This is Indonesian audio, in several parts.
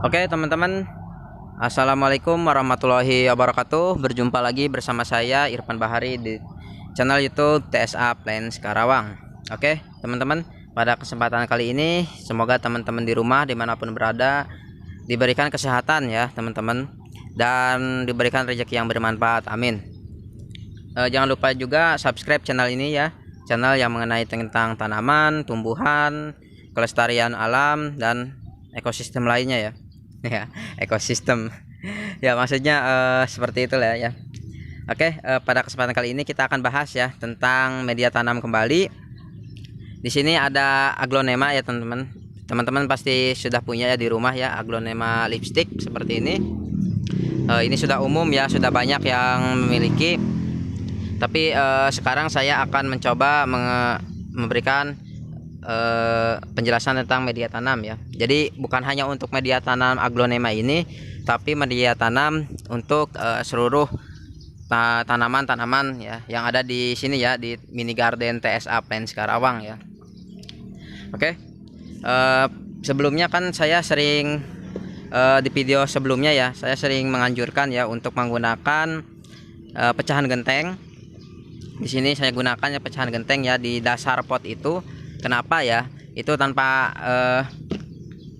Oke teman-teman, Assalamualaikum warahmatullahi wabarakatuh. Berjumpa lagi bersama saya Irfan Bahari di channel YouTube TSA Plains Karawang. Oke teman-teman, pada kesempatan kali ini semoga teman-teman di rumah dimanapun berada diberikan kesehatan ya teman-teman, dan diberikan rezeki yang bermanfaat, amin. Jangan lupa juga subscribe channel ini ya, channel yang mengenai tentang tanaman, tumbuhan, kelestarian alam, dan ekosistem lainnya ya. Ya, ekosistem. Ya, maksudnya seperti itulah ya. Oke, pada kesempatan kali ini kita akan bahas ya tentang media tanam kembali. Di sini ada aglonema ya teman-teman. Teman-teman pasti sudah punya ya di rumah ya, aglonema lipstick seperti ini. Ini sudah umum ya, sudah banyak yang memiliki. Tapi sekarang saya akan mencoba memberikan penjelasan tentang media tanam ya. Jadi bukan hanya untuk media tanam aglonema ini, tapi media tanam untuk seluruh tanaman-tanaman ya yang ada di sini ya, di mini garden TSA Plains Karawang ya. Oke, sebelumnya kan saya sering di video sebelumnya ya, saya sering menganjurkan ya untuk menggunakan pecahan genteng. Di sini saya gunakan ya pecahan genteng ya di dasar pot itu. Kenapa ya? Itu tanpa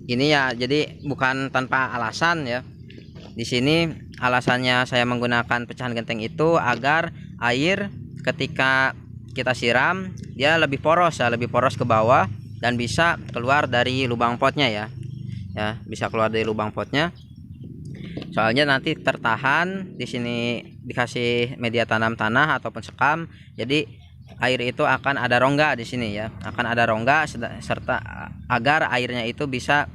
ini ya, jadi bukan tanpa alasan ya. Di sini alasannya saya menggunakan pecahan genteng itu agar air ketika kita siram dia lebih poros ya, lebih poros ke bawah dan bisa keluar dari lubang potnya ya. Ya, bisa keluar dari lubang potnya. Soalnya nanti tertahan di sini dikasih media tanam tanah ataupun sekam. Jadi air itu akan ada rongga di sini ya, akan ada rongga serta agar airnya itu bisa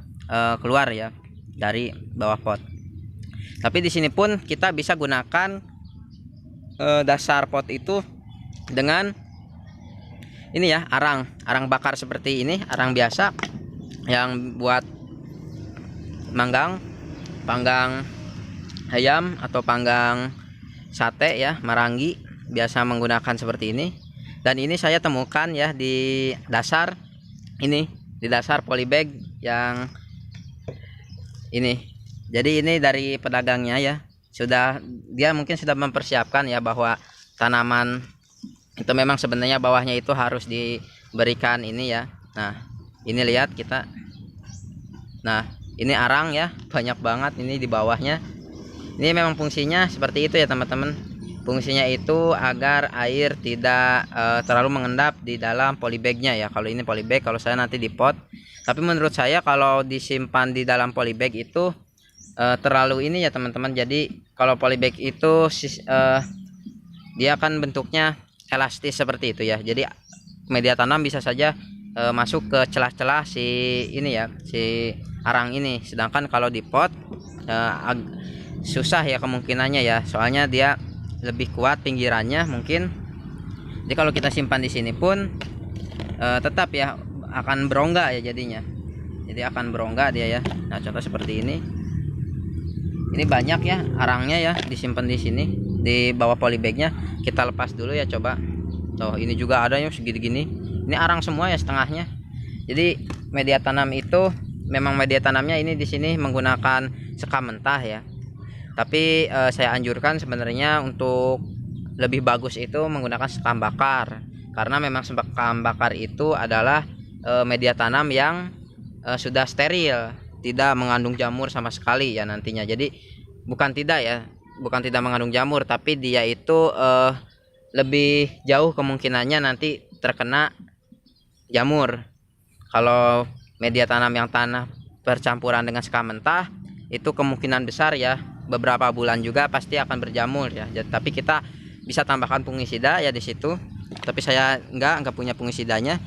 keluar ya dari bawah pot. Tapi di sini pun kita bisa gunakan dasar pot itu dengan ini ya, arang bakar seperti ini, arang biasa yang buat panggang ayam atau panggang sate ya, marangi, biasa menggunakan seperti ini. Dan ini saya temukan ya di dasar ini, di dasar polybag yang ini. Jadi ini dari pedagangnya ya, dia mungkin sudah mempersiapkan ya bahwa tanaman itu memang sebenarnya bawahnya itu harus diberikan ini ya. Nah ini lihat kita, nah ini arang ya, banyak banget ini di bawahnya. Ini memang fungsinya seperti itu ya teman-teman. Fungsinya itu agar air tidak terlalu mengendap di dalam polybagnya ya. Kalau ini polybag, kalau saya nanti di pot. Tapi menurut saya kalau disimpan di dalam polybag itu terlalu ini ya teman-teman. Jadi kalau polybag itu dia akan bentuknya elastis seperti itu ya. Jadi media tanam bisa saja masuk ke celah-celah si ini ya, si arang ini. Sedangkan kalau di pot susah ya kemungkinannya ya. Soalnya dia lebih kuat pinggirannya mungkin. Jadi kalau kita simpan di sini pun tetap ya akan berongga ya jadinya. Jadi akan berongga dia ya. Nah contoh seperti ini. Ini banyak ya arangnya ya disimpan di sini di bawah polybagnya. Kita lepas dulu ya coba. Tuh ini juga ada yang segini gini. Ini arang semua ya setengahnya. Jadi media tanam itu memang media tanamnya ini di sini menggunakan sekam mentah ya. Tapi saya anjurkan sebenarnya untuk lebih bagus itu menggunakan sekam bakar, karena memang sekam bakar itu adalah media tanam yang sudah steril, tidak mengandung jamur sama sekali ya nantinya. Jadi bukan tidak mengandung jamur, tapi dia itu lebih jauh kemungkinannya nanti terkena jamur. Kalau media tanam yang tanah bercampuran dengan sekam mentah itu kemungkinan besar ya beberapa bulan juga pasti akan berjamur ya. Tapi kita bisa tambahkan fungisida ya di situ. Tapi saya enggak punya fungisidanya.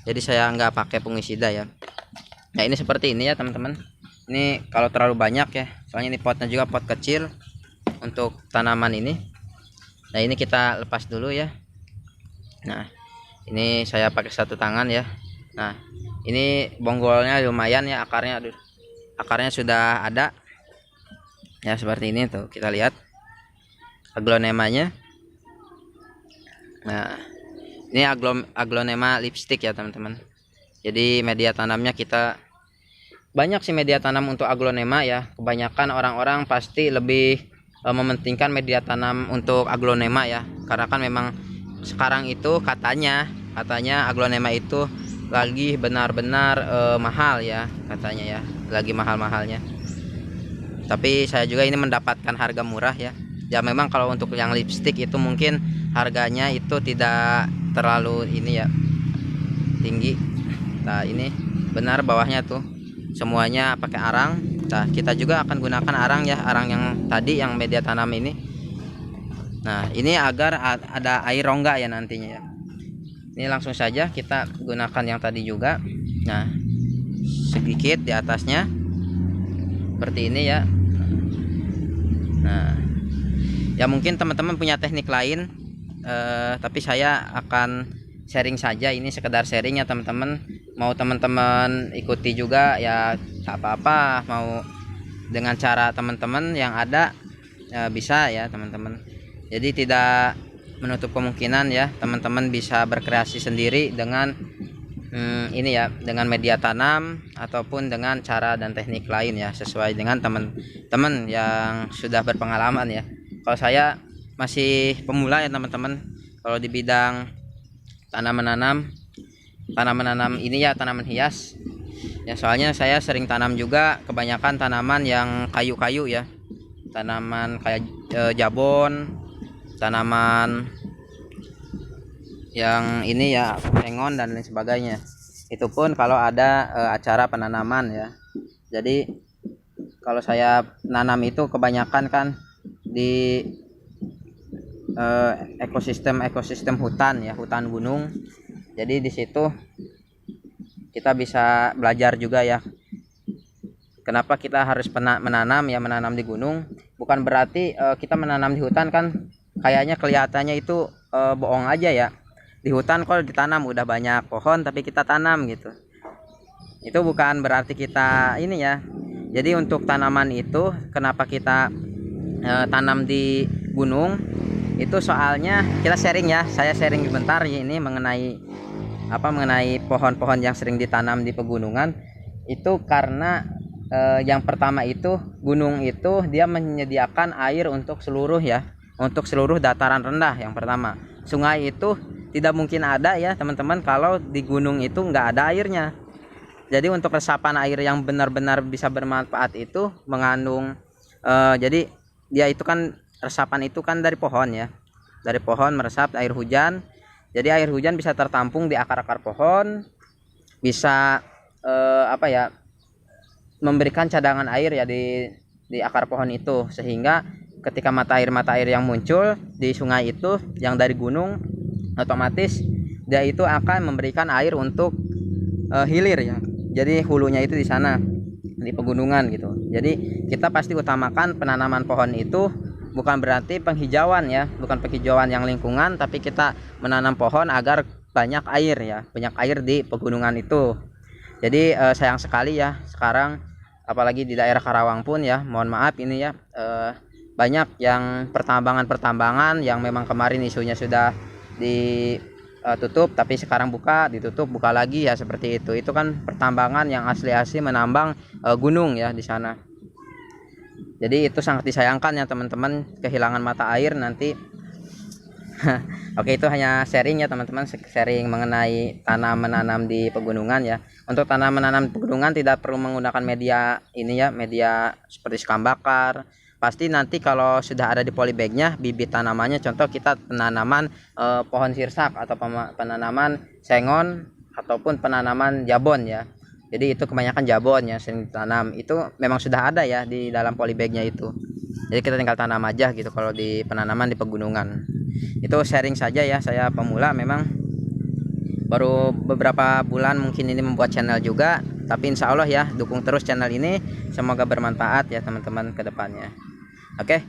Jadi saya enggak pakai fungisida ya. Nah, ini seperti ini ya, teman-teman. Ini kalau terlalu banyak ya. Soalnya ini potnya juga pot kecil untuk tanaman ini. Nah, ini kita lepas dulu ya. Nah, ini saya pakai satu tangan ya. Nah, ini bonggolnya lumayan ya, akarnya sudah ada. Ya seperti ini tuh, kita lihat aglonemanya. Nah ini aglonema lipstick ya teman-teman. Jadi media tanamnya kita banyak sih media tanam untuk aglonema ya. Kebanyakan orang-orang pasti lebih mementingkan media tanam untuk aglonema ya, karena kan memang sekarang itu katanya aglonema itu lagi benar-benar mahal ya, katanya ya, lagi mahal-mahalnya. Tapi saya juga ini mendapatkan harga murah ya. Ya memang kalau untuk yang lipstick itu mungkin harganya itu tidak terlalu ini ya, tinggi. Nah ini benar bawahnya tuh semuanya pakai arang. Nah kita juga akan gunakan arang ya, arang yang tadi yang media tanam ini. Nah ini agar ada air rongga ya nantinya ya. Ini langsung saja kita gunakan yang tadi juga. Nah sedikit di atasnya seperti ini ya. Nah ya mungkin teman-teman punya teknik lain, tapi saya akan sharing saja, ini sekedar sharing ya teman-teman. Mau teman-teman ikuti juga ya tak apa-apa, mau dengan cara teman-teman yang ada ya bisa ya teman-teman. Jadi tidak menutup kemungkinan ya teman-teman bisa berkreasi sendiri dengan ini ya, dengan media tanam ataupun dengan cara dan teknik lain ya, sesuai dengan teman-teman yang sudah berpengalaman ya. Kalau saya masih pemula ya teman-teman, kalau di bidang tanaman ini ya, tanaman hias ya, soalnya saya sering tanam juga kebanyakan tanaman yang kayu-kayu ya, tanaman kayak jabon, tanaman yang ini ya, sengon dan lain sebagainya. Itu pun kalau ada acara penanaman ya. Jadi kalau saya nanam itu kebanyakan kan di ekosistem hutan ya, hutan gunung. Jadi di situ kita bisa belajar juga ya, kenapa kita harus menanam di gunung. Bukan berarti kita menanam di hutan kan kayaknya kelihatannya itu bohong aja ya. Di hutan kalau ditanam udah banyak pohon tapi kita tanam gitu, itu bukan berarti kita ini ya. Jadi untuk tanaman itu kenapa kita tanam di gunung itu, soalnya kita sharing ya, saya sharing sebentar ini mengenai pohon-pohon yang sering ditanam di pegunungan. Itu karena yang pertama itu, gunung itu dia menyediakan air untuk seluruh dataran rendah. Yang pertama, sungai itu tidak mungkin ada ya teman-teman kalau di gunung itu nggak ada airnya. Jadi untuk resapan air yang benar-benar bisa bermanfaat itu mengandung jadi dia itu kan, resapan itu kan dari pohon ya, dari pohon meresap air hujan. Jadi air hujan bisa tertampung di akar-akar pohon, bisa memberikan cadangan air ya di akar pohon itu, sehingga ketika mata air yang muncul di sungai itu yang dari gunung, otomatis dia itu akan memberikan air untuk hilir ya. Jadi hulunya itu di sana di pegunungan gitu. Jadi kita pasti utamakan penanaman pohon itu, bukan berarti penghijauan ya, bukan penghijauan yang lingkungan, tapi kita menanam pohon agar banyak air ya, banyak air di pegunungan itu. Jadi sayang sekali ya sekarang, apalagi di daerah Karawang pun ya, mohon maaf ini ya, banyak yang pertambangan yang memang kemarin isunya sudah ditutup, tapi sekarang ditutup buka lagi ya, seperti itu. Itu kan pertambangan yang asli menambang gunung ya di sana. Jadi itu sangat disayangkan ya teman-teman, kehilangan mata air nanti. Oke, itu hanya sharing ya teman-teman, sharing mengenai tanam menanam di pegunungan ya. Untuk tanam menanam di pegunungan tidak perlu menggunakan media ini ya, media seperti sekam bakar. Pasti nanti kalau sudah ada di polybagnya bibit tanamannya, contoh kita penanaman pohon sirsak atau penanaman sengon ataupun penanaman jabon ya. Jadi itu kebanyakan jabon ya sering ditanam, itu memang sudah ada ya di dalam polybagnya itu. Jadi kita tinggal tanam aja gitu kalau di penanaman di pegunungan. Itu sharing saja ya, saya pemula memang baru beberapa bulan mungkin ini membuat channel juga, tapi insya Allah ya dukung terus channel ini, semoga bermanfaat ya teman-teman ke depannya. Oke,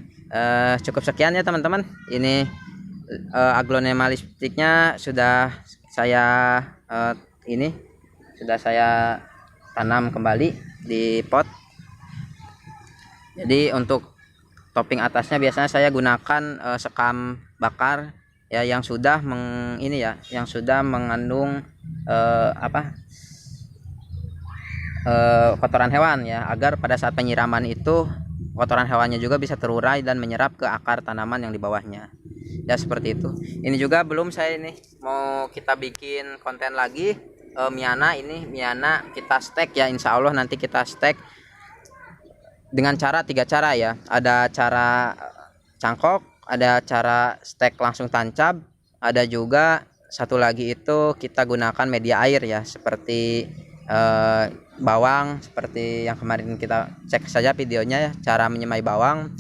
cukup sekian ya teman-teman. Ini aglonema lipstiknya sudah saya tanam kembali di pot. Jadi untuk topping atasnya biasanya saya gunakan sekam bakar ya, yang sudah mengandung kotoran hewan ya, agar pada saat penyiraman itu kotoran hewannya juga bisa terurai dan menyerap ke akar tanaman yang di bawahnya. Ya seperti itu. Ini juga belum saya ini mau kita bikin konten lagi Miana ini, Miana kita stek ya, insya Allah nanti kita stek dengan cara 3 cara ya. Ada cara cangkok, ada cara stek langsung tancap, ada juga satu lagi itu kita gunakan media air ya, seperti bawang, seperti yang kemarin kita cek saja videonya ya, cara menyemai bawang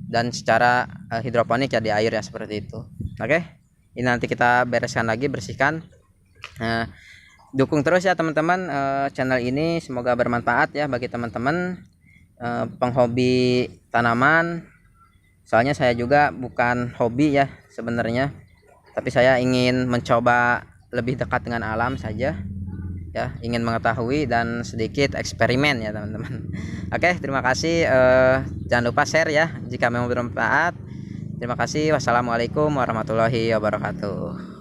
dan secara hidroponik ya di air ya, seperti itu. Oke, ini nanti kita bereskan lagi, bersihkan. Dukung terus ya teman-teman channel ini, semoga bermanfaat ya bagi teman-teman penghobi tanaman. Soalnya saya juga bukan hobi ya sebenarnya, tapi saya ingin mencoba lebih dekat dengan alam saja ya, ingin mengetahui dan sedikit eksperimen ya teman-teman. Oke, terima kasih, jangan lupa share ya jika memang bermanfaat. Terima kasih, wassalamualaikum warahmatullahi wabarakatuh.